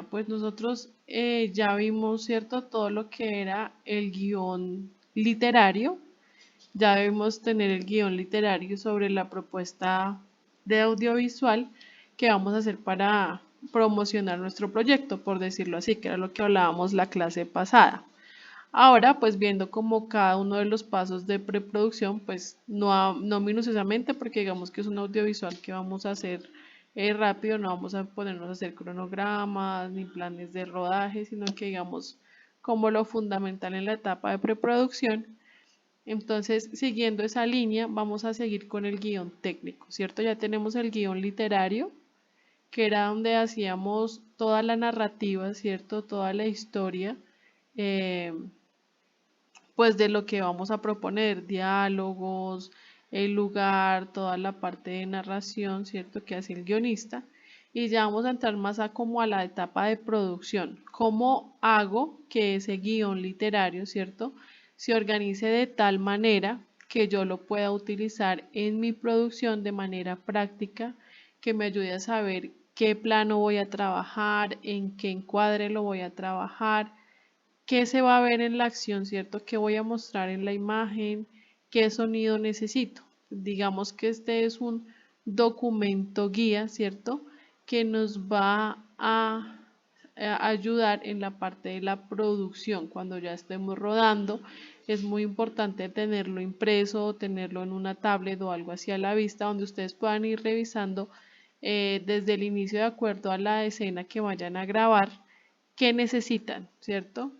Pues nosotros ya vimos, ¿cierto? Todo lo que era el guión literario. Ya debemos tener el guión literario sobre la propuesta de audiovisual que vamos a hacer para promocionar nuestro proyecto, por decirlo así, que era lo que hablábamos la clase pasada. Ahora, pues viendo como cada uno de los pasos de preproducción, pues no minuciosamente, porque digamos que es un audiovisual que vamos a hacer rápido, no vamos a ponernos a hacer cronogramas ni planes de rodaje, sino que digamos como lo fundamental en la etapa de preproducción. Entonces, siguiendo esa línea, vamos a seguir con el guión técnico, ¿cierto? Ya tenemos el guión literario, que era donde hacíamos toda la narrativa, ¿cierto? Toda la historia. eh, pues de lo que vamos a proponer, diálogos, el lugar, toda la parte de narración, ¿cierto? Que hace el guionista. Y ya vamos a entrar más a como a la etapa de producción. ¿Cómo hago que ese guión literario, ¿cierto? Se organice de tal manera que yo lo pueda utilizar en mi producción de manera práctica, que me ayude a saber qué plano voy a trabajar, en qué encuadre lo voy a trabajar, qué se va a ver en la acción, ¿cierto? ¿Qué voy a mostrar en la imagen? ¿Qué sonido necesito? Digamos que este es un documento guía, ¿cierto? Que nos va a ayudar en la parte de la producción. Cuando ya estemos rodando, es muy importante tenerlo impreso o tenerlo en una tablet o algo así a la vista, donde ustedes puedan ir revisando desde el inicio de acuerdo a la escena que vayan a grabar qué necesitan, ¿cierto?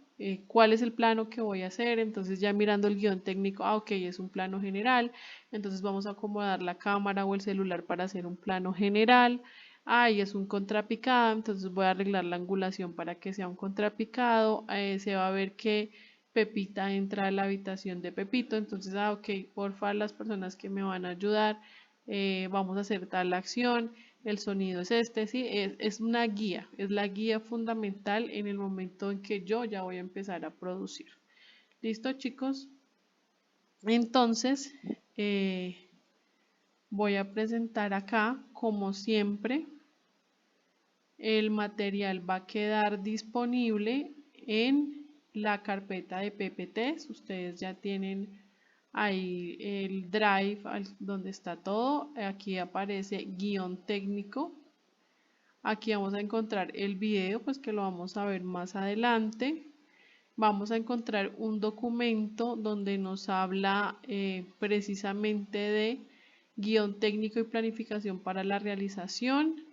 ¿Cuál es el plano que voy a hacer? Entonces ya mirando el guión técnico, ok, es un plano general, entonces vamos a acomodar la cámara o el celular para hacer un plano general. Ahí es un contrapicado, entonces voy a arreglar la angulación para que sea un contrapicado. Se va a ver que Pepita entra a la habitación de Pepito, entonces, ok, porfa, las personas que me van a ayudar, vamos a hacer tal acción, el sonido es este, sí, es una guía, es la guía fundamental en el momento en que yo ya voy a empezar a producir. ¿Listo, chicos? Entonces, voy a presentar acá, como siempre, el material va a quedar disponible en la carpeta de PPTs. Ustedes ya tienen ahí el drive donde está todo. Aquí aparece guión técnico. Aquí vamos a encontrar el video, pues que lo vamos a ver más adelante. Vamos a encontrar un documento donde nos habla precisamente de guión técnico y planificación para la realización.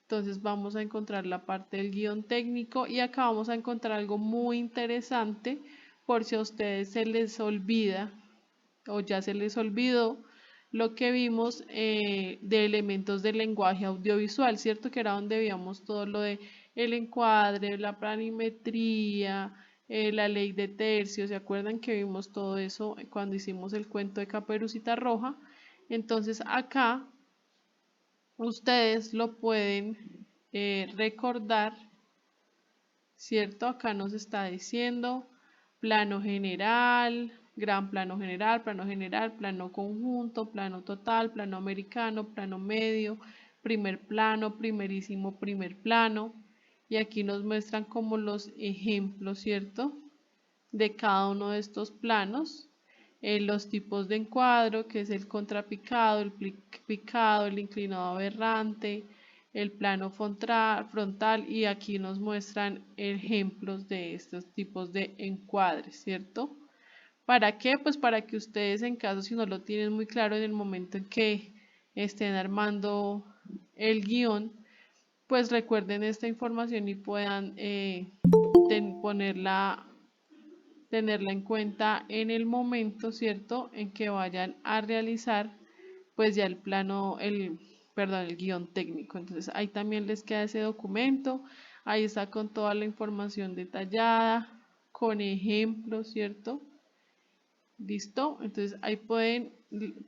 Entonces vamos a encontrar la parte del guión técnico y acá vamos a encontrar algo muy interesante por si a ustedes se les olvida o ya se les olvidó lo que vimos de elementos del lenguaje audiovisual, ¿cierto? Que era donde veíamos todo lo de el encuadre, la planimetría, la ley de tercios. ¿Se acuerdan que vimos todo eso cuando hicimos el cuento de Caperucita Roja? Entonces acá ustedes lo pueden recordar, ¿cierto? Acá nos está diciendo plano general, gran plano general, plano conjunto, plano total, plano americano, plano medio, primer plano, primerísimo primer plano. Y aquí nos muestran como los ejemplos, ¿cierto? De cada uno de estos planos. Los tipos de encuadro, que es el contrapicado, el picado, el inclinado aberrante, el plano frontal, y aquí nos muestran ejemplos de estos tipos de encuadres, ¿cierto? ¿Para qué? Pues para que ustedes en caso si no lo tienen muy claro en el momento en que estén armando el guión, pues recuerden esta información y puedan ponerla tenerla en cuenta en el momento, ¿cierto?, en que vayan a realizar, pues ya el plano, perdón, el guión técnico. Entonces ahí también les queda ese documento, ahí está con toda la información detallada, con ejemplos, ¿cierto? ¿Listo? Entonces ahí pueden,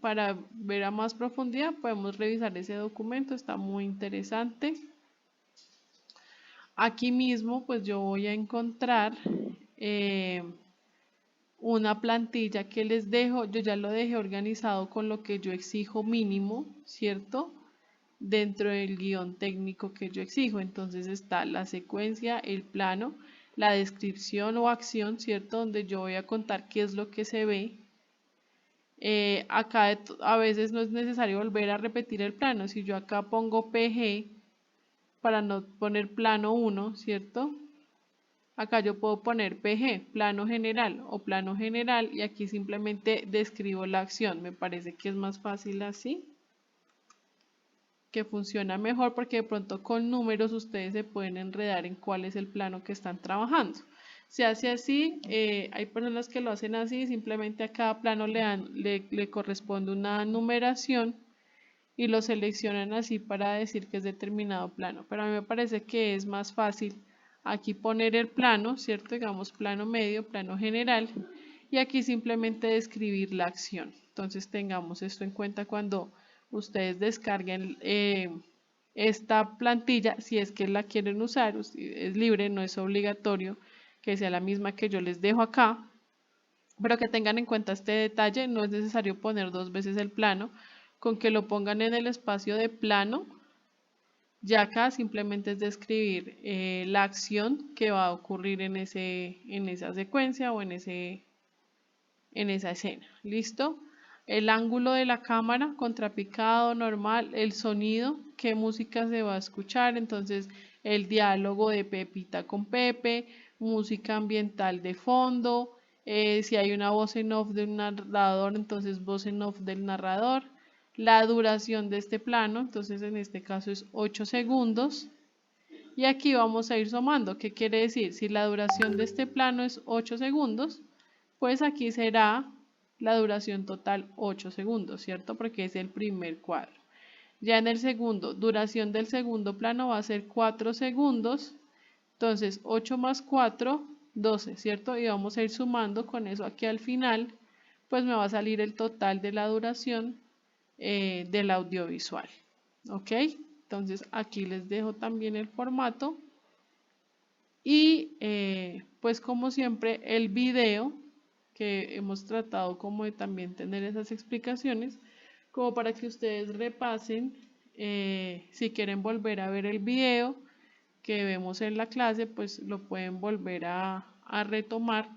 para ver a más profundidad, podemos revisar ese documento, está muy interesante. Aquí mismo, pues yo voy a encontrar una plantilla que les dejo, yo ya lo dejé organizado con lo que yo exijo mínimo, ¿cierto? dentro del guión técnico que yo exijo. Entonces está la secuencia, el plano, la descripción o acción, ¿cierto? Donde yo voy a contar qué es lo que se ve. Acá a veces no es necesario volver a repetir el plano. Si yo acá pongo PG para no poner plano 1, ¿cierto? Acá yo puedo poner PG, plano general o plano general, y aquí simplemente describo la acción. Me parece que es más fácil así, que funciona mejor, porque de pronto con números ustedes se pueden enredar en cuál es el plano que están trabajando. Se hace así, hay personas que lo hacen así, simplemente a cada plano le corresponde una numeración y lo seleccionan así para decir que es determinado plano. Pero a mí me parece que es más fácil aquí poner el plano, ¿cierto? Digamos plano medio, plano general, y aquí simplemente describir la acción. Entonces tengamos esto en cuenta cuando ustedes descarguen esta plantilla, si es que la quieren usar, es libre, no es obligatorio que sea la misma que yo les dejo acá, pero que tengan en cuenta este detalle, no es necesario poner dos veces el plano, con que lo pongan en el espacio de plano, ya acá simplemente es describir la acción que va a ocurrir en esa secuencia o en esa escena. ¿Listo? El ángulo de la cámara, contrapicado, normal, el sonido, qué música se va a escuchar, entonces el diálogo de Pepita con Pepe, música ambiental de fondo, si hay una voz en off de un narrador, entonces voz en off del narrador, la duración de este plano, entonces en este caso es 8 segundos, y aquí vamos a ir sumando. ¿Qué quiere decir? Si la duración de este plano es 8 segundos, pues aquí será la duración total 8 segundos, ¿cierto? Porque es el primer cuadro. Ya en el segundo, duración del segundo plano va a ser 4 segundos, entonces 8 más 4, 12, ¿cierto? Y vamos a ir sumando con eso aquí al final, pues me va a salir el total de la duración del audiovisual, ¿ok? Entonces aquí les dejo también el formato y pues como siempre el video, que hemos tratado como de también tener esas explicaciones, como para que ustedes repasen, si quieren volver a ver el video que vemos en la clase, pues lo pueden volver a retomar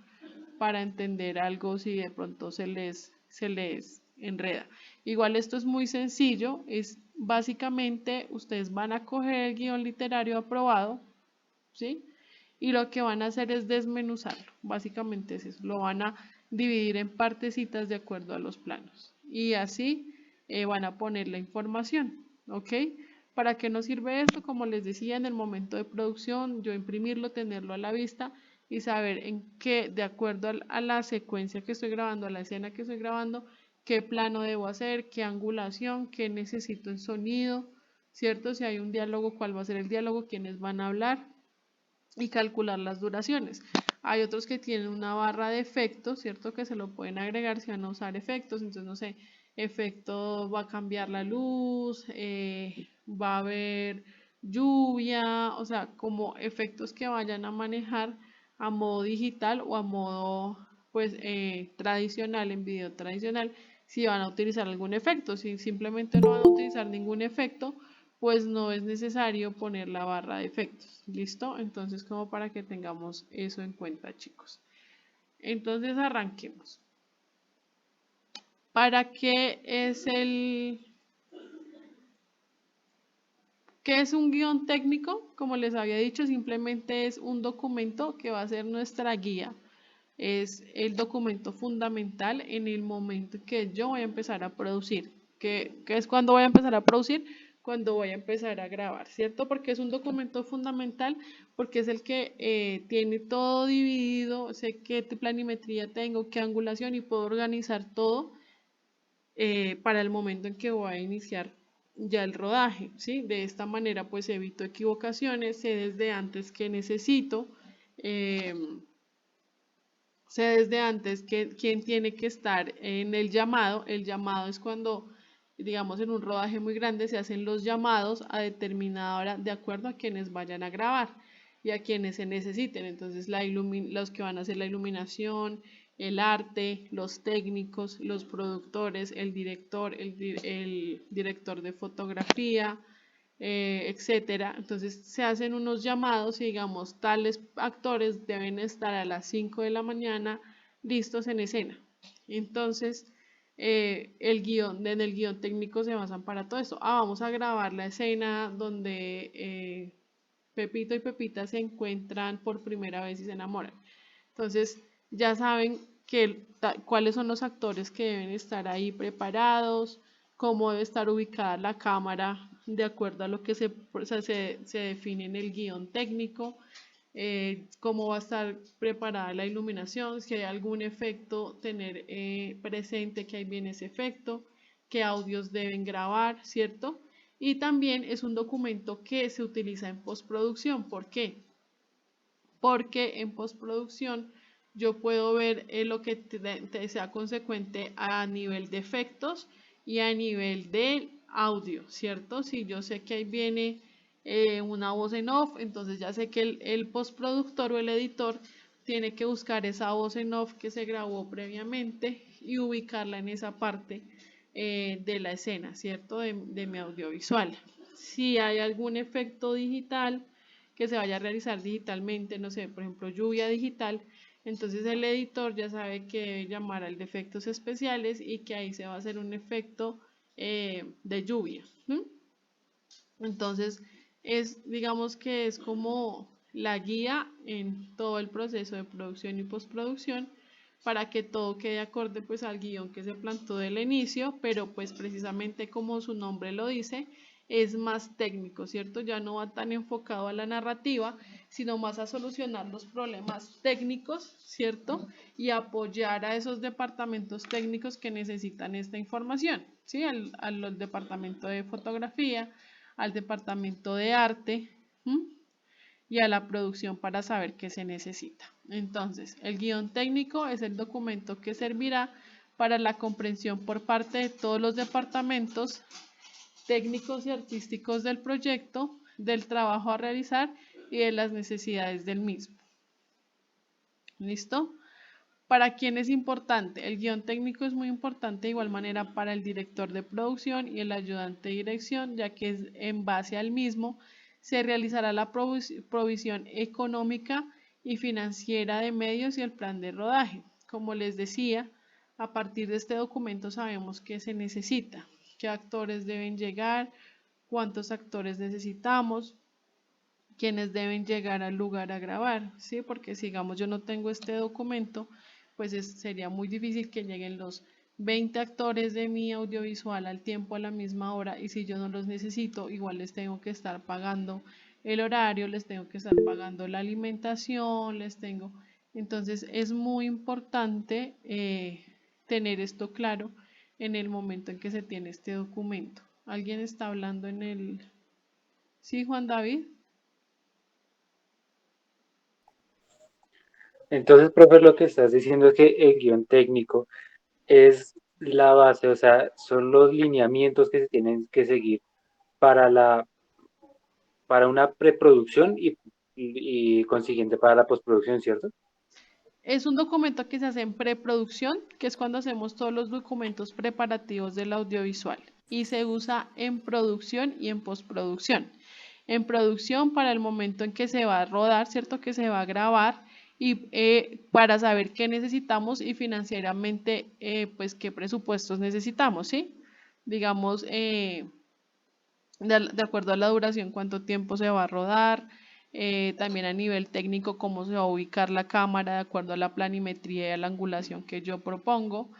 para entender algo si de pronto se les enreda. Igual esto es muy sencillo, es básicamente ustedes van a coger el guión literario aprobado, ¿sí? Y lo que van a hacer es desmenuzarlo, básicamente es eso, lo van a dividir en partecitas de acuerdo a los planos y así van a poner la información, ¿ok? ¿Para qué nos sirve esto? Como les decía, en el momento de producción, yo imprimirlo, tenerlo a la vista y saber en qué, de acuerdo a la secuencia que estoy grabando, a la escena que estoy grabando, qué plano debo hacer, qué angulación, qué necesito en sonido, ¿cierto? Si hay un diálogo, cuál va a ser el diálogo, quiénes van a hablar y calcular las duraciones. Hay otros que tienen una barra de efectos, ¿cierto? Que se lo pueden agregar si van a usar efectos. Entonces, no sé, efecto va a cambiar la luz, va a haber lluvia, o sea, como efectos que vayan a manejar a modo digital o a modo, pues, tradicional, en video tradicional, si van a utilizar algún efecto. Si simplemente no van a utilizar ningún efecto, pues no es necesario poner la barra de efectos, ¿listo? Entonces, como para que tengamos eso en cuenta, chicos. Entonces, arranquemos. ¿Para qué es qué es un guión técnico? Como les había dicho, simplemente es un documento que va a ser nuestra guía. Es el documento fundamental en el momento que yo voy a empezar a producir. ¿Qué es cuando voy a empezar a producir? Cuando voy a empezar a grabar, ¿cierto? Porque es un documento fundamental, porque es el que tiene todo dividido, sé qué planimetría tengo, qué angulación y puedo organizar todo para el momento en que voy a iniciar ya el rodaje, ¿sí? De esta manera pues evito equivocaciones, sé desde antes qué necesito, sé desde antes quién tiene que estar en el llamado. El llamado es cuando, digamos, en un rodaje muy grande se hacen los llamados a determinada hora de acuerdo a quienes vayan a grabar y a quienes se necesiten. Entonces, los que van a hacer la iluminación, el arte, los técnicos, los productores, el director, el director de fotografía, etcétera. Entonces se hacen unos llamados y digamos, tales actores deben estar a las 5 de la mañana listos en escena. Entonces, en el guión técnico se basan para todo esto. Vamos a grabar la escena donde Pepito y Pepita se encuentran por primera vez y se enamoran. Entonces, ya saben cuáles son los actores que deben estar ahí preparados, cómo debe estar ubicada la cámara de acuerdo a lo que se define en el guión técnico, cómo va a estar preparada la iluminación, si hay algún efecto, tener presente que ahí viene ese efecto, qué audios deben grabar, ¿cierto? Y también es un documento que se utiliza en postproducción. ¿Por qué? Porque en postproducción yo puedo ver lo que sea consecuente a nivel de efectos y a nivel de audio, ¿cierto? Si yo sé que ahí viene una voz en off, entonces ya sé que el postproductor o el editor tiene que buscar esa voz en off que se grabó previamente y ubicarla en esa parte de la escena, ¿cierto? De mi audiovisual. Si hay algún efecto digital que se vaya a realizar digitalmente, no sé, por ejemplo, lluvia digital, entonces el editor ya sabe que debe llamar al de efectos especiales y que ahí se va a hacer un efecto de lluvia. Entonces, digamos que es como la guía en todo el proceso de producción y postproducción para que todo quede acorde pues al guión que se plantó del inicio, pero pues precisamente como su nombre lo dice, es más técnico, ¿cierto? Ya no va tan enfocado a la narrativa, sino más a solucionar los problemas técnicos, ¿cierto? Y apoyar a esos departamentos técnicos que necesitan esta información, ¿sí? Al departamento de fotografía, al departamento de arte, ¿m? Y a la producción para saber qué se necesita. Entonces, el guión técnico es el documento que servirá para la comprensión por parte de todos los departamentos técnicos y artísticos del proyecto, del trabajo a realizar y de las necesidades del mismo. ¿Listo? ¿Para quién es importante? El guión técnico es muy importante de igual manera para el director de producción y el ayudante de dirección, ya que es en base al mismo se realizará la provisión económica y financiera de medios y el plan de rodaje. Como les decía, a partir de este documento sabemos qué se necesita, qué actores deben llegar, cuántos actores necesitamos, quiénes deben llegar al lugar a grabar, ¿sí? Porque si digamos yo no tengo este documento, pues sería muy difícil que lleguen los 20 actores de mi audiovisual al tiempo a la misma hora y si yo no los necesito, igual les tengo que estar pagando el horario, les tengo que estar pagando la alimentación, Entonces es muy importante tener esto claro en el momento en que se tiene este documento. ¿Alguien está hablando en el... Sí, Juan David? Entonces, profe, lo que estás diciendo es que el guión técnico es la base, o sea, son los lineamientos que se tienen que seguir para para una preproducción y consiguiente para la postproducción, ¿cierto? Es un documento que se hace en preproducción, que es cuando hacemos todos los documentos preparativos del audiovisual. Y se usa en producción y en postproducción. En producción para el momento en que se va a rodar, ¿cierto? Que se va a grabar y para saber qué necesitamos y financieramente, pues qué presupuestos necesitamos, ¿sí? Digamos, de acuerdo a la duración, cuánto tiempo se va a rodar, también a nivel técnico, cómo se va a ubicar la cámara de acuerdo a la planimetría y a la angulación que yo propongo,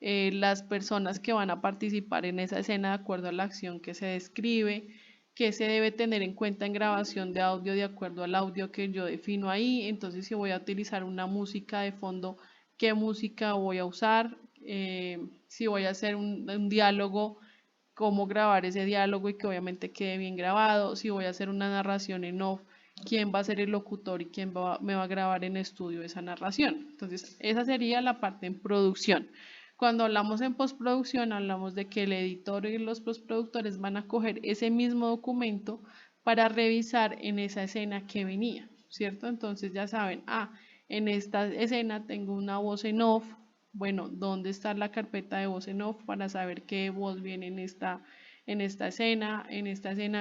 las personas que van a participar en esa escena de acuerdo a la acción que se describe, qué se debe tener en cuenta en grabación de audio de acuerdo al audio que yo defino ahí, entonces si voy a utilizar una música de fondo, qué música voy a usar, si voy a hacer un diálogo, cómo grabar ese diálogo y que obviamente quede bien grabado, si voy a hacer una narración en off, quién va a ser el locutor y quién me va a grabar en estudio esa narración. Entonces, esa sería la parte en producción. Cuando hablamos en postproducción, hablamos de que el editor y los postproductores van a coger ese mismo documento para revisar en esa escena que venía, ¿cierto? Entonces ya saben, en esta escena tengo una voz en off, bueno, ¿dónde está la carpeta de voz en off para saber qué voz viene en esta escena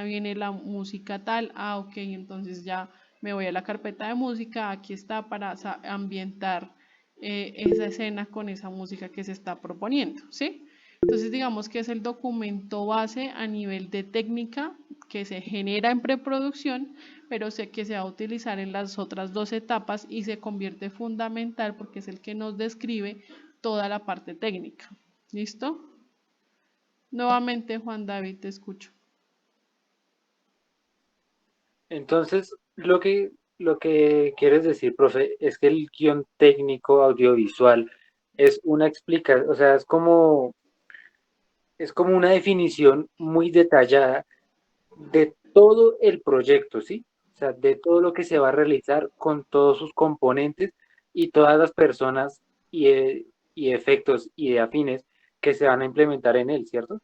viene la música tal, ok, entonces ya me voy a la carpeta de música, aquí está para ambientar esa escena con esa música que se está proponiendo, ¿sí? Entonces digamos que es el documento base a nivel de técnica que se genera en preproducción, pero sé que se va a utilizar en las otras dos etapas y se convierte fundamental porque es el que nos describe toda la parte técnica. ¿Listo? Nuevamente, Juan David, te escucho. Entonces, lo que quieres decir, profe, es que el guión técnico audiovisual es una explicación, o sea, es como una definición muy detallada de todo el proyecto, ¿sí? O sea, de todo lo que se va a realizar con todos sus componentes y todas las personas y efectos y afines que se van a implementar en él, ¿cierto?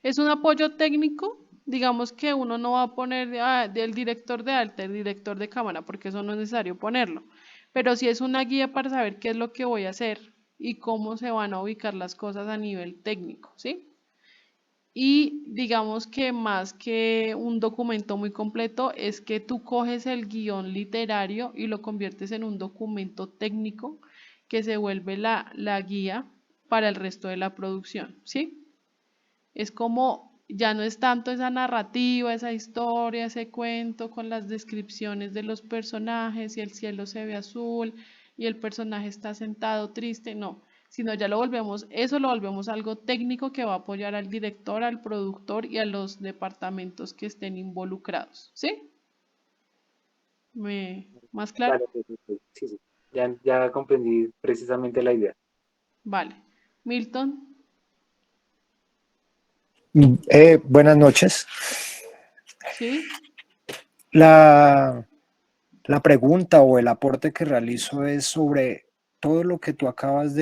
Es un apoyo técnico, digamos que uno no va a poner del director de arte, el director de cámara, porque eso no es necesario ponerlo, pero sí es una guía para saber qué es lo que voy a hacer y cómo se van a ubicar las cosas a nivel técnico, ¿sí? Y digamos que más que un documento muy completo, es que tú coges el guión literario y lo conviertes en un documento técnico que se vuelve la guía para el resto de la producción, ¿sí? Es como, ya no es tanto esa narrativa, esa historia, ese cuento con las descripciones de los personajes y el cielo se ve azul y el personaje está sentado triste, no, sino ya lo volvemos, eso lo volvemos algo técnico que va a apoyar al director, al productor y a los departamentos que estén involucrados, ¿sí? ¿Más claro? Vale, perfecto. Sí, sí. Ya comprendí precisamente la idea. Vale. Milton, Buenas noches. ¿sí? La, la pregunta o el aporte que realizo es sobre todo lo que tú acabas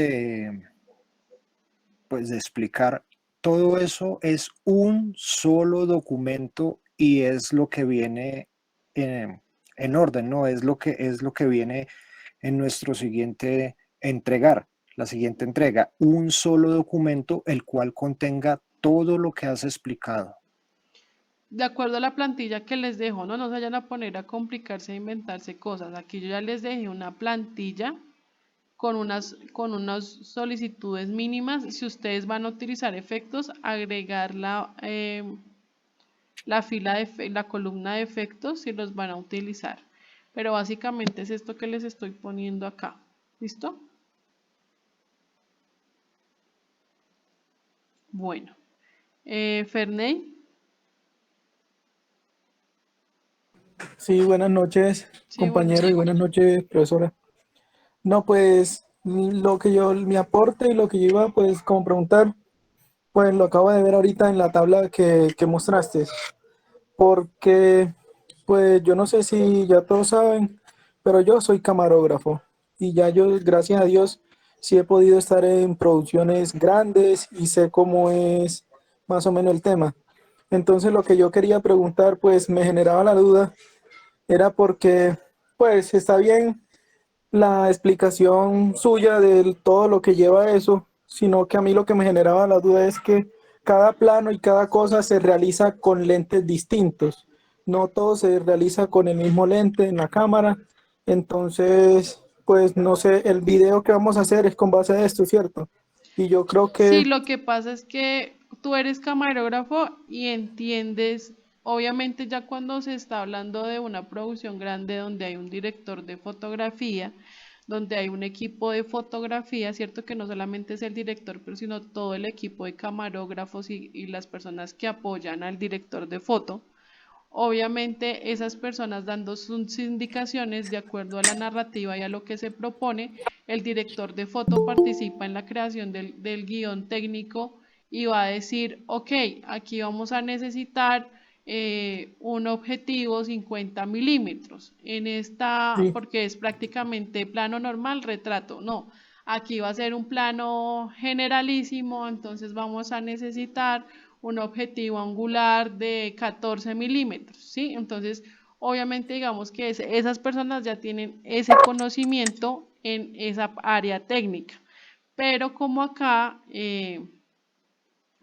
pues, de explicar. Todo eso es un solo documento y es lo que viene en orden, ¿no? Es lo que viene en nuestro siguiente entregar, la siguiente entrega. Un solo documento el cual contenga todo lo que has explicado. De acuerdo a la plantilla que les dejo, no nos vayan a poner a complicarse, a inventarse cosas. Aquí yo ya les dejé una plantilla con unas solicitudes mínimas. Si ustedes van a utilizar efectos, agregar la fila de la columna de efectos si los van a utilizar. Pero básicamente es esto que les estoy poniendo acá. ¿Listo? Bueno. Ferney. Sí, buenas noches, Sí, buenas compañero, y noches. buenas noches, profesora. No, pues lo que yo, mi aporte y lo que yo iba pues como preguntar, pues lo acabo de ver ahorita en la tabla que mostraste, porque pues yo no sé si ya todos saben, pero yo soy camarógrafo y ya yo, gracias a Dios, sí he podido estar en producciones grandes y sé cómo es más o menos el tema. Entonces lo que yo quería preguntar, pues me generaba la duda era porque, pues, está bien la explicación suya de todo lo que lleva eso, sino que a mí lo que me generaba la duda es que cada plano y cada cosa se realiza con lentes distintos. No todo se realiza con el mismo lente en la cámara. Entonces, pues, no sé, el video que vamos a hacer es con base a esto, ¿cierto? Y yo creo Sí, que lo que pasa es que tú eres camarógrafo y entiendes, obviamente ya cuando se está hablando de una producción grande donde hay un director de fotografía, donde hay un equipo de fotografía, cierto que no solamente es el director, pero sino todo el equipo de camarógrafos y las personas que apoyan al director de foto. Obviamente esas personas dando sus indicaciones de acuerdo a la narrativa y a lo que se propone, el director de foto participa en la creación del guión técnico y va a decir, ok, aquí vamos a necesitar un objetivo 50 milímetros, en esta, sí, porque es prácticamente plano normal, retrato, no, aquí va a ser un plano generalísimo, entonces vamos a necesitar un objetivo angular de 14 milímetros, ¿sí? Entonces, obviamente, digamos que esas personas ya tienen ese conocimiento en esa área técnica, pero como acá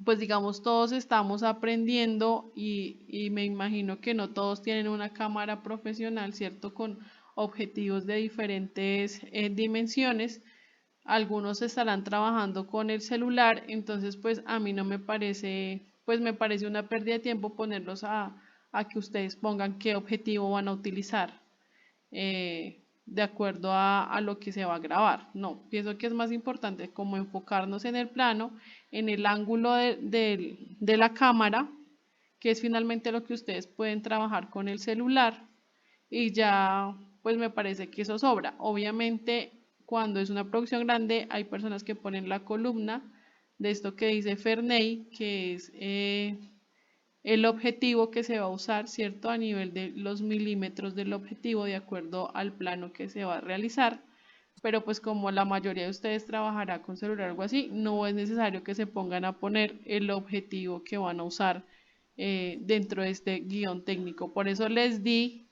pues digamos, todos estamos aprendiendo y me imagino que no todos tienen una cámara profesional, ¿cierto? Con objetivos de diferentes dimensiones. Algunos estarán trabajando con el celular, entonces pues a mí no me parece, pues me parece una pérdida de tiempo ponerlos a que ustedes pongan qué objetivo van a utilizar de acuerdo a lo que se va a grabar. No, pienso que es más importante como enfocarnos en el plano, en el ángulo de la cámara, que es finalmente lo que ustedes pueden trabajar con el celular y ya pues me parece que eso sobra. Obviamente cuando es una producción grande hay personas que ponen la columna de esto que dice Ferney, que es el objetivo que se va a usar, ¿cierto? A nivel de los milímetros del objetivo de acuerdo al plano que se va a realizar. Pero pues como la mayoría de ustedes trabajará con celular o algo así, no es necesario que se pongan a poner el objetivo que van a usar dentro de este guión técnico. Por eso les di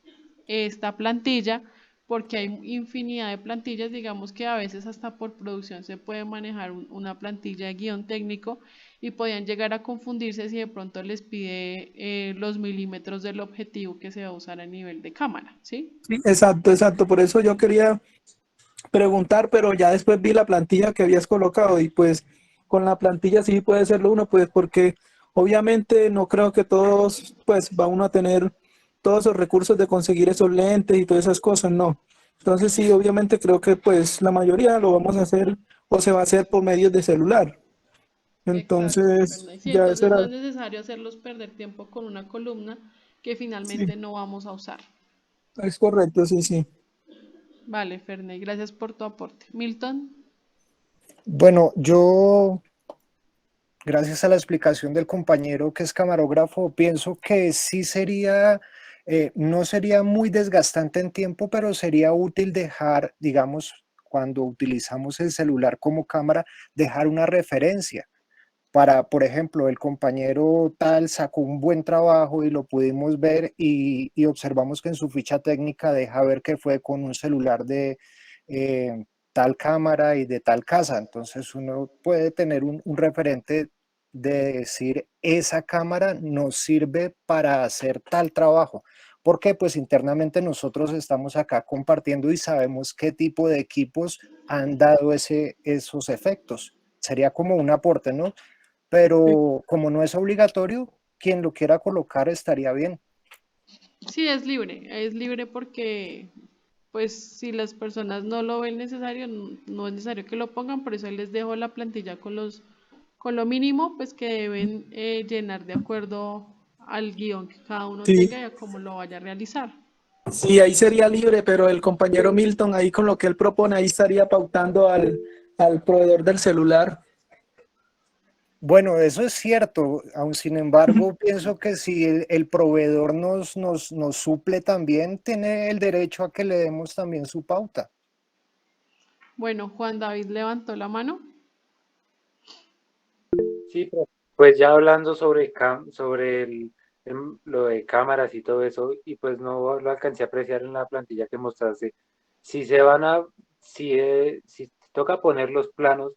esta plantilla, porque hay infinidad de plantillas, digamos que a veces hasta por producción se puede manejar una plantilla de guión técnico y podían llegar a confundirse si de pronto les pide los milímetros del objetivo que se va a usar a nivel de cámara, ¿sí? Sí, exacto, exacto. Por eso yo quería preguntar, pero ya después vi la plantilla que habías colocado y pues con la plantilla sí puede serlo uno, pues porque obviamente no creo que todos, pues va uno a tener todos esos recursos de conseguir esos lentes y todas esas cosas, no. Entonces sí, obviamente creo que pues la mayoría lo vamos a hacer o se va a hacer por medios de celular. Exacto, Entonces Fernanda. Sí, ya eso entonces no era, es necesario hacerlos perder tiempo con una columna que sí, finalmente no vamos a usar. es correcto, sí, sí. Vale, Ferney, gracias por tu aporte. Milton, Bueno, yo, gracias a la explicación del compañero que es camarógrafo, pienso que sí sería, no sería muy desgastante en tiempo, pero sería útil dejar, digamos, cuando utilizamos el celular como cámara, dejar una referencia para, por ejemplo, el compañero tal sacó un buen trabajo y lo pudimos ver y observamos que en su ficha técnica deja ver que fue con un celular de tal cámara y de tal casa. Entonces uno puede tener un referente de decir, esa cámara nos sirve para hacer tal trabajo. Porque pues internamente nosotros estamos acá compartiendo y sabemos qué tipo de equipos han dado esos efectos. Sería como un aporte, ¿no? Pero como no es obligatorio, quien lo quiera colocar estaría bien. sí es libre porque, pues, si las personas no lo ven necesario, no es necesario que lo pongan, por eso ahí les dejo la plantilla con lo mínimo, pues, que deben llenar de acuerdo al guión que cada uno Sí, tenga y a cómo lo vaya a realizar. sí, ahí sería libre, pero el compañero Milton ahí con lo que él propone, ahí estaría pautando al proveedor del celular. Bueno, eso es cierto, aun sin embargo, pienso que si el proveedor nos suple también, tiene el derecho a que le demos también su pauta. Bueno, Juan David levantó la mano. Sí, pues ya hablando sobre, sobre lo de cámaras y todo eso, y pues no lo alcancé a apreciar en la plantilla que mostraste, si se van a, si toca poner los planos,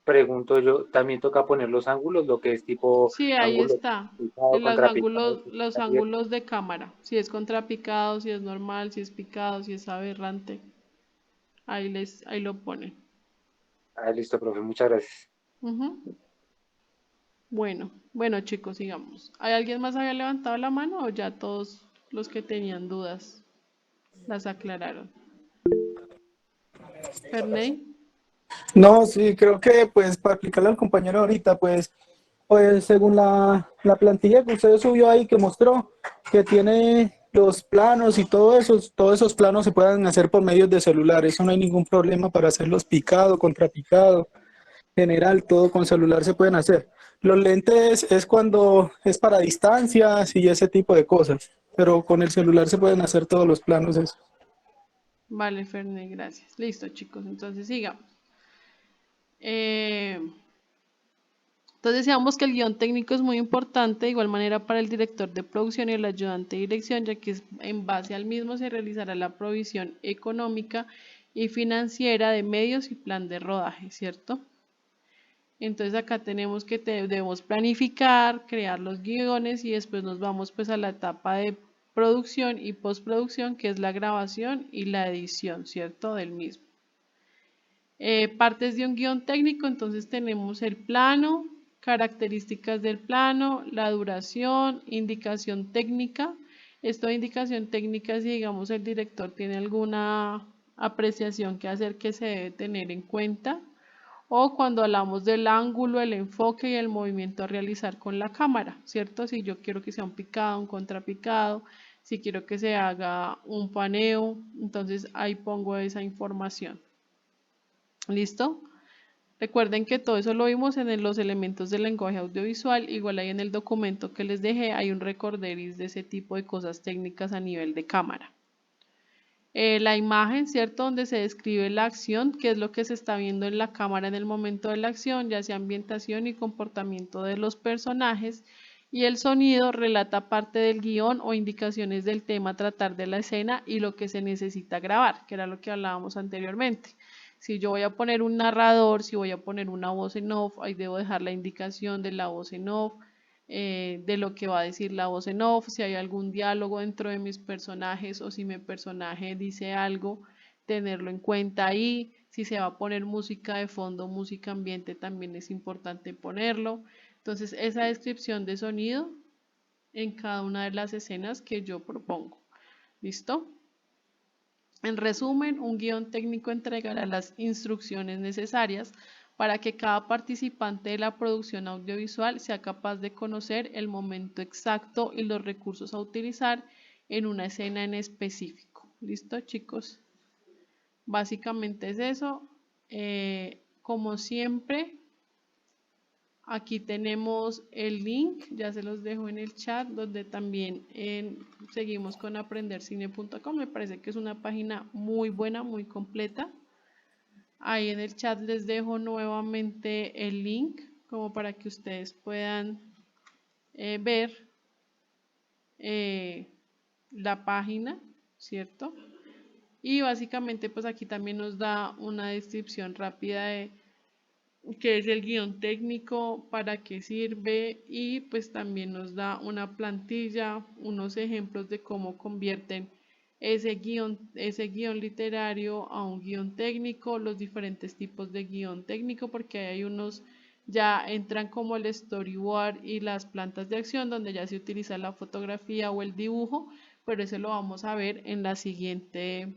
pregunto yo, también toca poner los ángulos, lo que es tipo Sí, ahí ángulo está. picado, contrapicado, Los ángulos de cámara. Si es contrapicado, si es normal, si es picado, si es aberrante. Ahí lo ponen. Ah, listo, profe, muchas gracias. Ujú. Bueno chicos, sigamos. ¿Hay alguien más había levantado la mano o ya todos los que tenían dudas las aclararon? Ferney, No, sí, creo que pues para explicarle al compañero ahorita, pues según la plantilla que usted subió ahí que mostró, que tiene los planos y todos esos planos se pueden hacer por medios de celular, eso no hay ningún problema para hacerlos picado, contrapicado, general, todo con celular se pueden hacer. Los lentes es cuando es para distancias y ese tipo de cosas, pero con el celular se pueden hacer todos los planos. Eso. vale, Ferney, gracias. Listo chicos, entonces sigamos. Eh, Entonces decíamos que el guión técnico es muy importante, de igual manera para el director de producción y el ayudante de dirección, ya que en base al mismo se realizará la provisión económica y financiera de medios y plan de rodaje, ¿cierto? Entonces acá tenemos que debemos planificar, crear los guiones y después nos vamos pues a la etapa de producción y postproducción, que es la grabación y la edición, ¿cierto? Del mismo. Partes de un guión técnico, entonces tenemos el plano, características del plano, la duración, indicación técnica. Esto de indicación técnica, si digamos el director tiene alguna apreciación que hacer que se debe tener en cuenta, o cuando hablamos del ángulo, el enfoque y el movimiento a realizar con la cámara, ¿cierto? Si yo quiero que sea un picado, un contrapicado, si quiero que se haga un paneo, entonces ahí pongo esa información. ¿Listo? Recuerden que todo eso lo vimos en los elementos del lenguaje audiovisual, igual ahí en el documento que les dejé hay un recorderis de ese tipo de cosas técnicas a nivel de cámara. La imagen, ¿cierto? Donde se describe la acción, que es lo que se está viendo en la cámara en el momento de la acción, ya sea ambientación y comportamiento de los personajes. Y el sonido relata parte del guión o indicaciones del tema a tratar de la escena y lo que se necesita grabar, que era lo que hablábamos anteriormente. Si yo voy a poner un narrador, si voy a poner una voz en off, ahí debo dejar la indicación de la voz en off, de lo que va a decir la voz en off, si hay algún diálogo dentro de mis personajes o si mi personaje dice algo, tenerlo en cuenta ahí. Si se va a poner música de fondo, música ambiente, también es importante ponerlo. Entonces, esa descripción de sonido en cada una de las escenas que yo propongo. ¿Listo? En resumen, un guión técnico entregará las instrucciones necesarias para que cada participante de la producción audiovisual sea capaz de conocer el momento exacto y los recursos a utilizar en una escena en específico. ¿Listo, chicos? Básicamente es eso. Como siempre, aquí tenemos el link, ya se los dejo en el chat, donde también seguimos con aprendercine.com. Me parece que es una página muy buena, muy completa. Ahí en el chat les dejo nuevamente el link como para que ustedes puedan ver la página, ¿cierto? Y básicamente pues aquí también nos da una descripción rápida de qué es el guión técnico, para qué sirve y pues también nos da una plantilla, unos ejemplos de cómo convierten ese guión literario a un guión técnico, los diferentes tipos de guión técnico, porque hay unos ya entran como el storyboard y las plantas de acción, donde ya se utiliza la fotografía o el dibujo, pero eso lo vamos a ver en la siguiente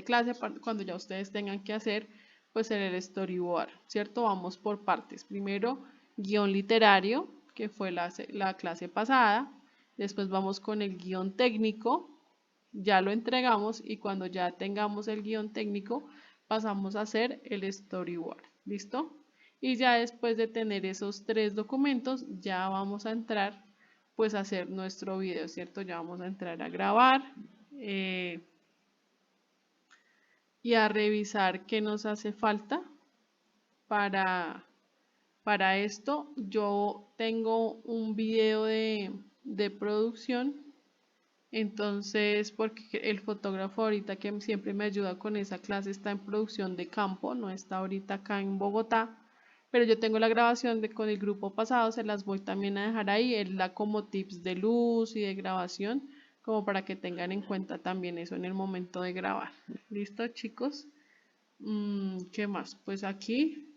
clase, cuando ya ustedes tengan que hacer pues el storyboard, ¿cierto? Vamos por partes. Primero, guión literario, que fue la clase pasada. Después vamos con el guión técnico, ya lo entregamos y cuando ya tengamos el guión técnico pasamos a hacer el storyboard, ¿listo? Y ya después de tener esos 3 documentos ya vamos a entrar pues a hacer nuestro video, ¿cierto? Ya vamos a entrar a grabar y a revisar qué nos hace falta para esto. Yo tengo un video de producción. Entonces, porque el fotógrafo ahorita que siempre me ayuda con esa clase está en producción de campo, no está ahorita acá en Bogotá, pero yo tengo la grabación con el grupo pasado, se las voy también a dejar ahí, él da como tips de luz y de grabación, como para que tengan en cuenta también eso en el momento de grabar. ¿Listo, chicos? ¿Qué más? Pues aquí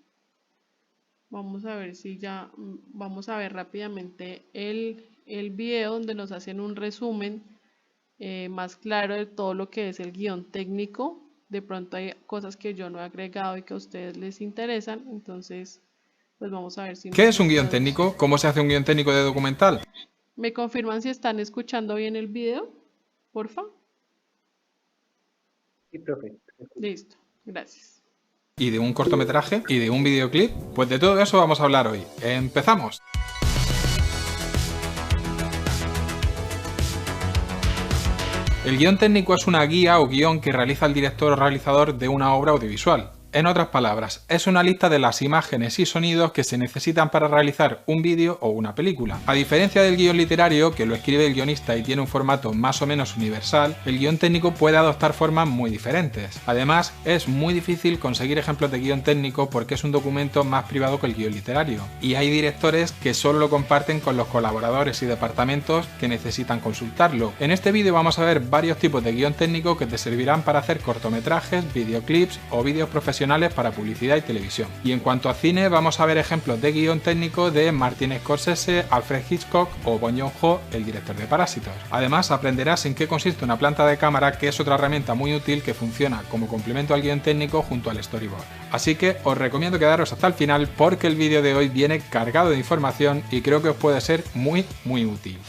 vamos a ver si ya, vamos a ver rápidamente el video donde nos hacen un resumen más claro de todo lo que es el guión técnico. De pronto hay cosas que yo no he agregado y que a ustedes les interesan, entonces pues vamos a ver si... ¿Qué es un guión técnico? ¿Cómo se hace un guión técnico de documental? ¿Me confirman si están escuchando bien el video? Porfa. Sí, profe. Listo, gracias. ¿Y de un cortometraje? ¿Y de un videoclip? Pues de todo eso vamos a hablar hoy. ¡Empezamos! El guión técnico es una guía o guión que realiza el director o realizador de una obra audiovisual. En otras palabras, es una lista de las imágenes y sonidos que se necesitan para realizar un vídeo o una película. A diferencia del guión literario, que lo escribe el guionista y tiene un formato más o menos universal, el guión técnico puede adoptar formas muy diferentes. Además, es muy difícil conseguir ejemplos de guión técnico porque es un documento más privado que el guión literario, y hay directores que solo lo comparten con los colaboradores y departamentos que necesitan consultarlo. En este vídeo vamos a ver varios tipos de guión técnico que te servirán para hacer cortometrajes, videoclips o vídeos profesionales para publicidad y televisión. Y en cuanto a cine, vamos a ver ejemplos de guión técnico de Martin Scorsese, Alfred Hitchcock o Bong Joon-ho, el director de Parásitos. Además, aprenderás en qué consiste una planta de cámara, que es otra herramienta muy útil que funciona como complemento al guión técnico junto al storyboard. Así que os recomiendo quedaros hasta el final porque el vídeo de hoy viene cargado de información y creo que os puede ser muy útil.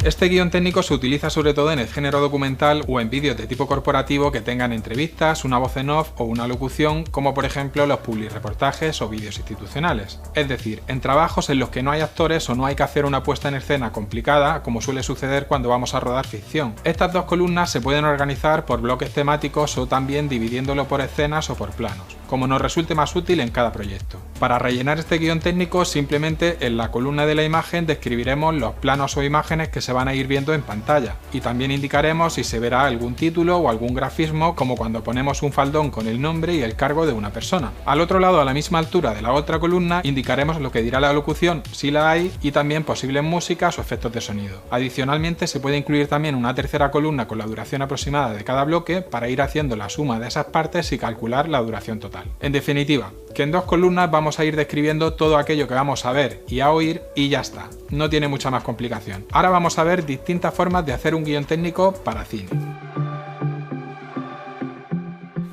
Este guión técnico se utiliza sobre todo en el género documental o en vídeos de tipo corporativo que tengan entrevistas, una voz en off o una locución, como por ejemplo los publireportajes o vídeos institucionales. Es decir, en trabajos en los que no hay actores o no hay que hacer una puesta en escena complicada, como suele suceder cuando vamos a rodar ficción. Estas dos columnas se pueden organizar por bloques temáticos o también dividiéndolo por escenas o por planos, como nos resulte más útil en cada proyecto. Para rellenar este guión técnico, simplemente en la columna de la imagen describiremos los planos o imágenes que se van a ir viendo en pantalla, y también indicaremos si se verá algún título o algún grafismo, como cuando ponemos un faldón con el nombre y el cargo de una persona. Al otro lado, a la misma altura de la otra columna, indicaremos lo que dirá la locución, si la hay, y también posibles músicas o efectos de sonido. Adicionalmente, se puede incluir también una tercera columna con la duración aproximada de cada bloque para ir haciendo la suma de esas partes y calcular la duración total. En definitiva, que en dos columnas vamos a ir describiendo todo aquello que vamos a ver y a oír y ya está. No tiene mucha más complicación. Ahora vamos a ver distintas formas de hacer un guión técnico para cine.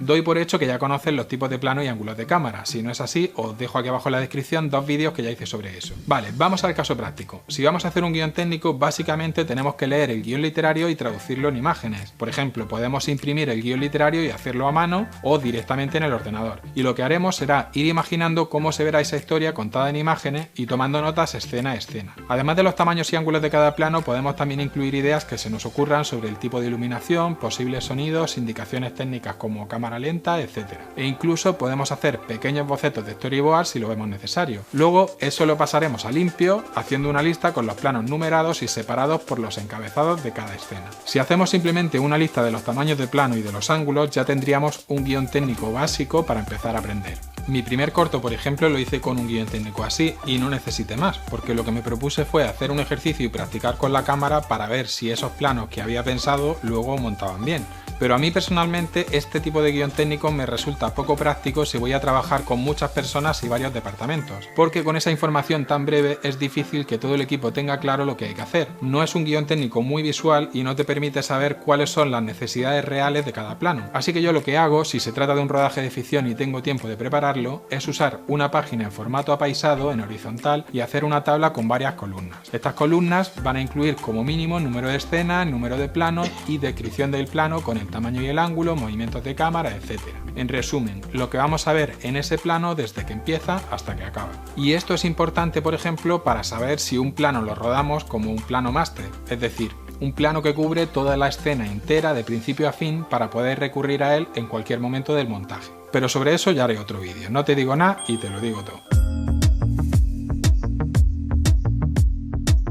Doy por hecho que ya conocen los tipos de plano y ángulos de cámara. Si no es así, os dejo aquí abajo en la descripción dos vídeos que ya hice sobre eso. Vale, vamos al caso práctico. Si vamos a hacer un guión técnico, básicamente tenemos que leer el guión literario y traducirlo en imágenes. Por ejemplo, podemos imprimir el guión literario y hacerlo a mano o directamente en el ordenador. Y lo que haremos será ir imaginando cómo se verá esa historia contada en imágenes y tomando notas escena a escena. Además de los tamaños y ángulos de cada plano, podemos también incluir ideas que se nos ocurran sobre el tipo de iluminación, posibles sonidos, indicaciones técnicas como cámara lenta, etc. E incluso podemos hacer pequeños bocetos de storyboard si lo vemos necesario. Luego eso lo pasaremos a limpio, haciendo una lista con los planos numerados y separados por los encabezados de cada escena. Si hacemos simplemente una lista de los tamaños de plano y de los ángulos, ya tendríamos un guión técnico básico para empezar a aprender. Mi primer corto, por ejemplo, lo hice con un guión técnico así y no necesité más, porque lo que me propuse fue hacer un ejercicio y practicar con la cámara para ver si esos planos que había pensado luego montaban bien. Pero a mí personalmente este tipo de guión técnico me resulta poco práctico si voy a trabajar con muchas personas y varios departamentos, porque con esa información tan breve es difícil que todo el equipo tenga claro lo que hay que hacer. No es un guión técnico muy visual y no te permite saber cuáles son las necesidades reales de cada plano. Así que yo lo que hago, si se trata de un rodaje de ficción y tengo tiempo de prepararlo, es usar una página en formato apaisado, en horizontal, y hacer una tabla con varias columnas. Estas columnas van a incluir como mínimo número de escena, número de planos y descripción del plano con el tamaño y el ángulo, movimientos de cámara, etc. En resumen, lo que vamos a ver en ese plano desde que empieza hasta que acaba. Y esto es importante, por ejemplo, para saber si un plano lo rodamos como un plano máster, es decir, un plano que cubre toda la escena entera de principio a fin para poder recurrir a él en cualquier momento del montaje. Pero sobre eso ya haré otro vídeo, no te digo nada y te lo digo todo.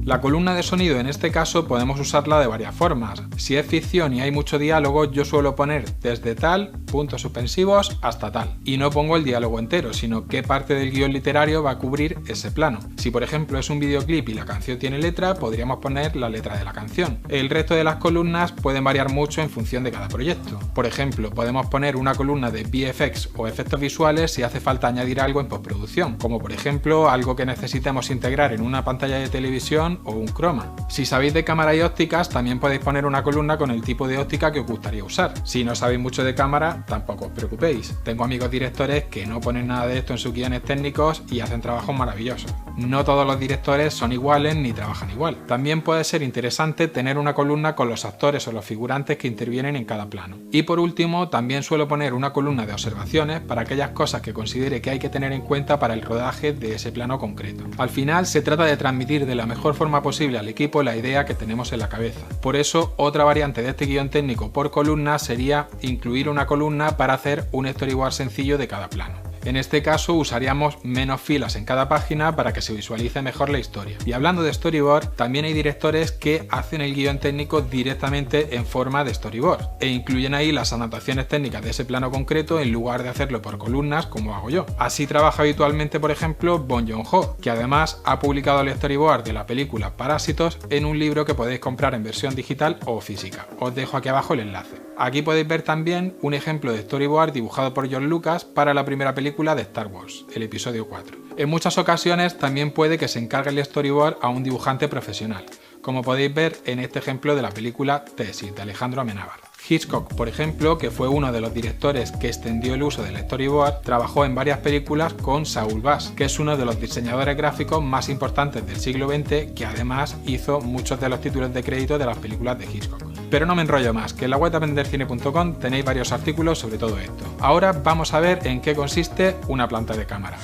La columna de sonido en este caso podemos usarla de varias formas. Si es ficción y hay mucho diálogo, yo suelo poner desde tal, puntos suspensivos, hasta tal. Y no pongo el diálogo entero, sino qué parte del guión literario va a cubrir ese plano. Si por ejemplo es un videoclip y la canción tiene letra, podríamos poner la letra de la canción. El resto de las columnas pueden variar mucho en función de cada proyecto. Por ejemplo, podemos poner una columna de VFX o efectos visuales si hace falta añadir algo en postproducción, como por ejemplo algo que necesitemos integrar en una pantalla de televisión o un croma. Si sabéis de cámara y ópticas, también podéis poner una columna con el tipo de óptica que os gustaría usar. Si no sabéis mucho de cámara, tampoco os preocupéis. Tengo amigos directores que no ponen nada de esto en sus guiones técnicos y hacen trabajos maravillosos. No todos los directores son iguales ni trabajan igual. También puede ser interesante tener una columna con los actores o los figurantes que intervienen en cada plano. Y por último, también suelo poner una columna de observaciones para aquellas cosas que considere que hay que tener en cuenta para el rodaje de ese plano concreto. Al final se trata de transmitir de la mejor forma posible al equipo la idea que tenemos en la cabeza. Por eso, otra variante de este guión técnico por columna sería incluir una columna para hacer un storyboard sencillo de cada plano. En este caso usaríamos menos filas en cada página para que se visualice mejor la historia. Y hablando de storyboard, también hay directores que hacen el guión técnico directamente en forma de storyboard e incluyen ahí las anotaciones técnicas de ese plano concreto en lugar de hacerlo por columnas como hago yo. Así trabaja habitualmente, por ejemplo, Bong Joon-ho, que además ha publicado el storyboard de la película Parásitos en un libro que podéis comprar en versión digital o física. Os dejo aquí abajo el enlace. Aquí podéis ver también un ejemplo de storyboard dibujado por George Lucas para la primera película de Star Wars, el episodio 4. En muchas ocasiones también puede que se encargue el storyboard a un dibujante profesional, como podéis ver en este ejemplo de la película Tesis, de Alejandro Amenábar. Hitchcock, por ejemplo, que fue uno de los directores que extendió el uso del storyboard, trabajó en varias películas con Saul Bass, que es uno de los diseñadores gráficos más importantes del siglo XX, que además hizo muchos de los títulos de crédito de las películas de Hitchcock. Pero no me enrollo más, que en la web de aprendercine.com tenéis varios artículos sobre todo esto. Ahora vamos a ver en qué consiste una planta de cámara.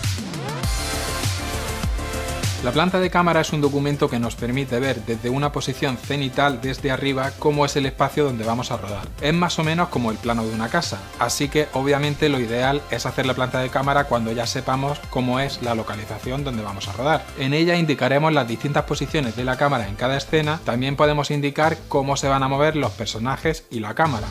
La planta de cámara es un documento que nos permite ver desde una posición cenital desde arriba cómo es el espacio donde vamos a rodar. Es más o menos como el plano de una casa, así que obviamente lo ideal es hacer la planta de cámara cuando ya sepamos cómo es la localización donde vamos a rodar. En ella indicaremos las distintas posiciones de la cámara en cada escena, también podemos indicar cómo se van a mover los personajes y la cámara.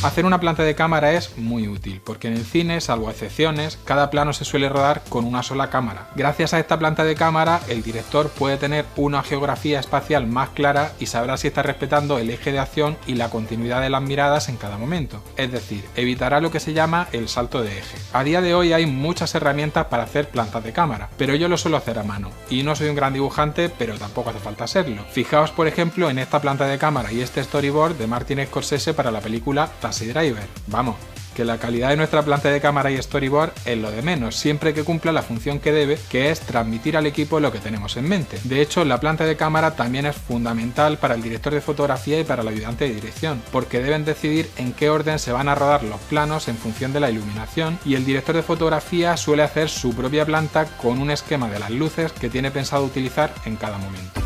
Hacer una planta de cámara es muy útil, porque en el cine, salvo excepciones, cada plano se suele rodar con una sola cámara. Gracias a esta planta de cámara, el director puede tener una geografía espacial más clara y sabrá si está respetando el eje de acción y la continuidad de las miradas en cada momento. Es decir, evitará lo que se llama el salto de eje. A día de hoy hay muchas herramientas para hacer plantas de cámara, pero yo lo suelo hacer a mano. Y no soy un gran dibujante, pero tampoco hace falta serlo. Fijaos, por ejemplo, en esta planta de cámara y este storyboard de Martin Scorsese para la película Taxi Driver. Vamos, que la calidad de nuestra planta de cámara y storyboard es lo de menos, siempre que cumpla la función que debe, que es transmitir al equipo lo que tenemos en mente. De hecho, la planta de cámara también es fundamental para el director de fotografía y para el ayudante de dirección, porque deben decidir en qué orden se van a rodar los planos en función de la iluminación, y el director de fotografía suele hacer su propia planta con un esquema de las luces que tiene pensado utilizar en cada momento.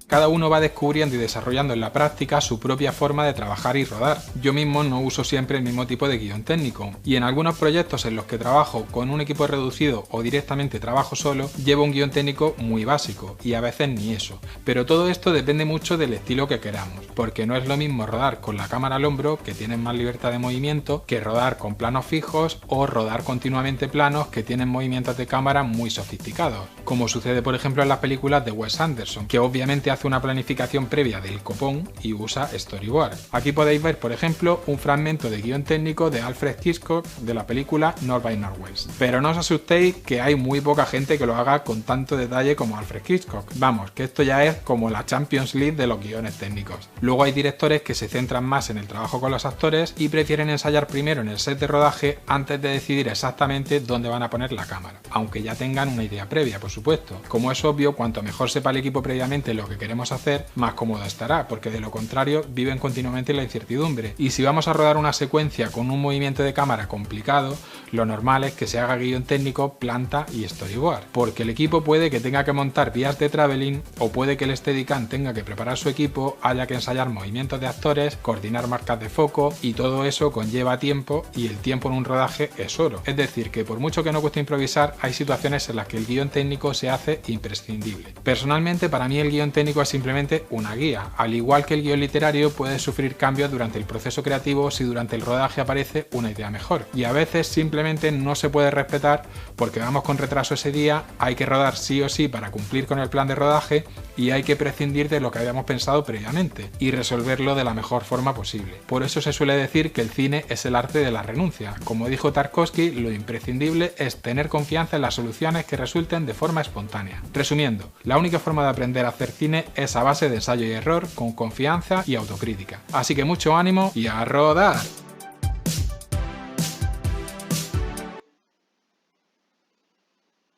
Cada uno va descubriendo y desarrollando en la práctica su propia forma de trabajar y rodar. Yo mismo no uso siempre el mismo tipo de guión técnico, y en algunos proyectos en los que trabajo con un equipo reducido o directamente trabajo solo, llevo un guión técnico muy básico, y a veces ni eso. Pero todo esto depende mucho del estilo que queramos, porque no es lo mismo rodar con la cámara al hombro, que tienen más libertad de movimiento, que rodar con planos fijos o rodar continuamente planos que tienen movimientos de cámara muy sofisticados, como sucede por ejemplo en las películas de Wes Anderson, que obviamente hace una planificación previa del copón y usa storyboard. Aquí podéis ver, por ejemplo, un fragmento de guión técnico de Alfred Hitchcock de la película North by Northwest. Pero no os asustéis, que hay muy poca gente que lo haga con tanto detalle como Alfred Hitchcock. Vamos, que esto ya es como la Champions League de los guiones técnicos. Luego hay directores que se centran más en el trabajo con los actores y prefieren ensayar primero en el set de rodaje antes de decidir exactamente dónde van a poner la cámara, aunque ya tengan una idea previa, por supuesto. Como es obvio, cuanto mejor sepa el equipo previamente lo que queremos hacer, más cómodo estará, porque de lo contrario viven continuamente en la incertidumbre. Y si vamos a rodar una secuencia con un movimiento de cámara complicado, lo normal es que se haga guión técnico, planta y storyboard, porque el equipo puede que tenga que montar vías de traveling, o puede que el Steadicam tenga que preparar su equipo, haya que ensayar movimientos de actores, coordinar marcas de foco, y todo eso conlleva tiempo, y el tiempo en un rodaje es oro. Es decir, que por mucho que no cueste improvisar, hay situaciones en las que el guión técnico se hace imprescindible. Personalmente, para mí el guión técnico es simplemente una guía, al igual que el guión literario puede sufrir cambios durante el proceso creativo si durante el rodaje aparece una idea mejor, y a veces simplemente no se puede respetar porque vamos con retraso ese día, hay que rodar sí o sí para cumplir con el plan de rodaje, y hay que prescindir de lo que habíamos pensado previamente y resolverlo de la mejor forma posible. Por eso se suele decir que el cine es el arte de la renuncia. Como dijo Tarkovsky, lo imprescindible es tener confianza en las soluciones que resulten de forma espontánea. Resumiendo, la única forma de aprender a hacer cine es a base de ensayo y error, con confianza y autocrítica. Así que mucho ánimo y a rodar.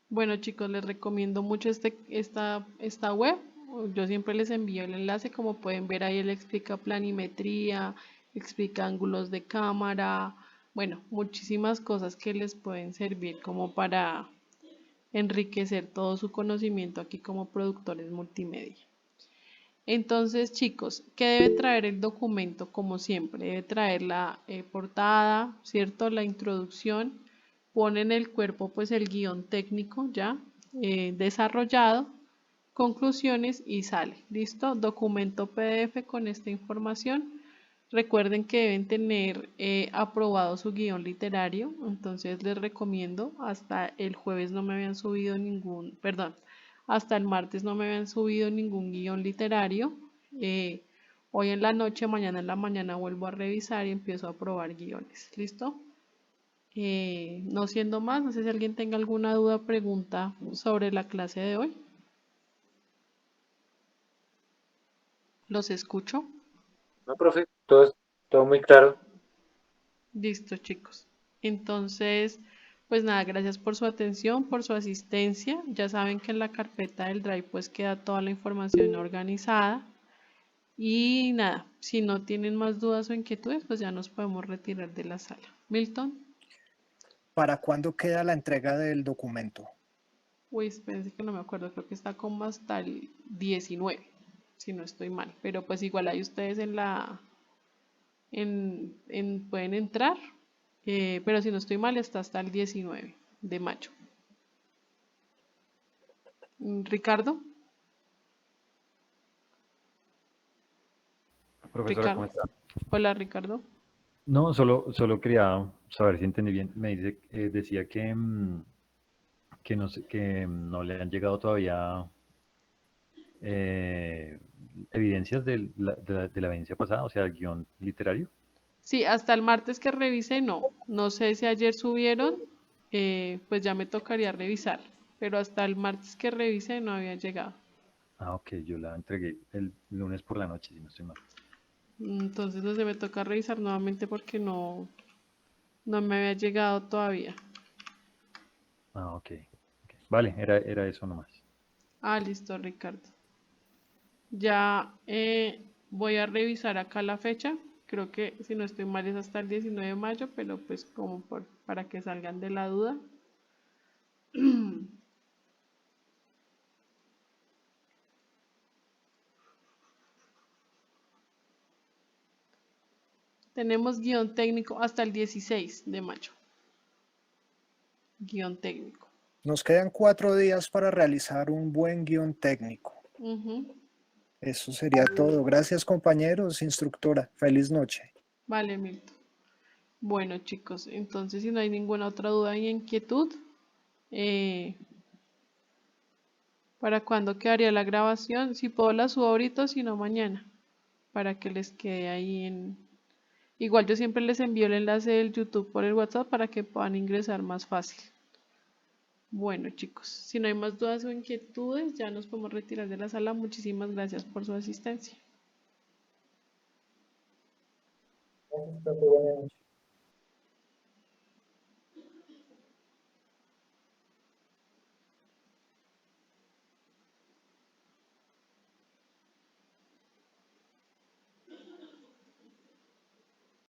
Bueno, chicos, les recomiendo mucho esta web. Yo siempre les envío el enlace, como pueden ver ahí él explica planimetría, explica ángulos de cámara, bueno, muchísimas cosas que les pueden servir como para enriquecer todo su conocimiento aquí como productores multimedia. Entonces, chicos, ¿qué debe traer el documento? Como siempre, debe traer la portada, ¿cierto? La introducción, pone en el cuerpo pues el guión técnico ya desarrollado, conclusiones y sale. ¿Listo? Documento PDF con esta información. Recuerden que deben tener aprobado su guión literario, entonces les recomiendo, hasta el jueves no me habían subido ningún, perdón, hasta el martes no me habían subido ningún guión literario. Hoy en la noche, mañana en la mañana vuelvo a revisar y empiezo a probar guiones. ¿Listo? No siendo más, no sé si alguien tenga alguna duda o pregunta sobre la clase de hoy. Los escucho. No, profe, todo muy claro. Listo, chicos. Entonces, pues nada, gracias por su atención, por su asistencia. Ya saben que en la carpeta del Drive pues queda toda la información organizada. Y nada, si no tienen más dudas o inquietudes, pues ya nos podemos retirar de la sala. Milton, ¿Para cuándo queda la entrega del documento? uy, espérense que no me acuerdo, creo que está como hasta el 19, si no estoy mal. Pero pues igual hay ustedes en la, pueden entrar, pero si no estoy mal está hasta el 19 de mayo. Ricardo, Profesora, ¿cómo Ricardo, está? hola Ricardo. No, solo quería saber si entendí bien. Me dice, decía que no sé, que no le han llegado todavía eh, evidencias de la evidencia pasada, o sea, el guión literario. Sí, hasta el martes que revisé, no. No sé si ayer subieron, pues ya me tocaría revisar. Pero hasta el martes que revisé no había llegado. Ah, ok, yo la entregué el lunes por la noche, si no estoy mal. Entonces no se me toca revisar nuevamente porque no me había llegado todavía. Ah, ok. Vale, era eso nomás. Ah, listo, Ricardo. Ya voy a revisar acá la fecha. Creo que si no estoy mal es hasta el 19 de mayo, pero pues como para que salgan de la duda. Tenemos guión técnico hasta el 16 de mayo. Guión técnico. Nos quedan 4 días para realizar un buen guión técnico. Ujú. Eso sería todo. Gracias, compañeros, instructora. Feliz noche. Vale, Milton. Bueno, chicos, entonces si no hay ninguna otra duda ni inquietud, eh, ¿para cuándo quedaría la grabación? Si puedo la subo ahorita, o si no mañana, para que les quede ahí en... Igual yo siempre les envío el enlace del YouTube por el WhatsApp para que puedan ingresar más fácil. Bueno, chicos, si no hay más dudas o inquietudes, ya nos podemos retirar de la sala. Muchísimas gracias por su asistencia. Gracias, profe, buenas noches.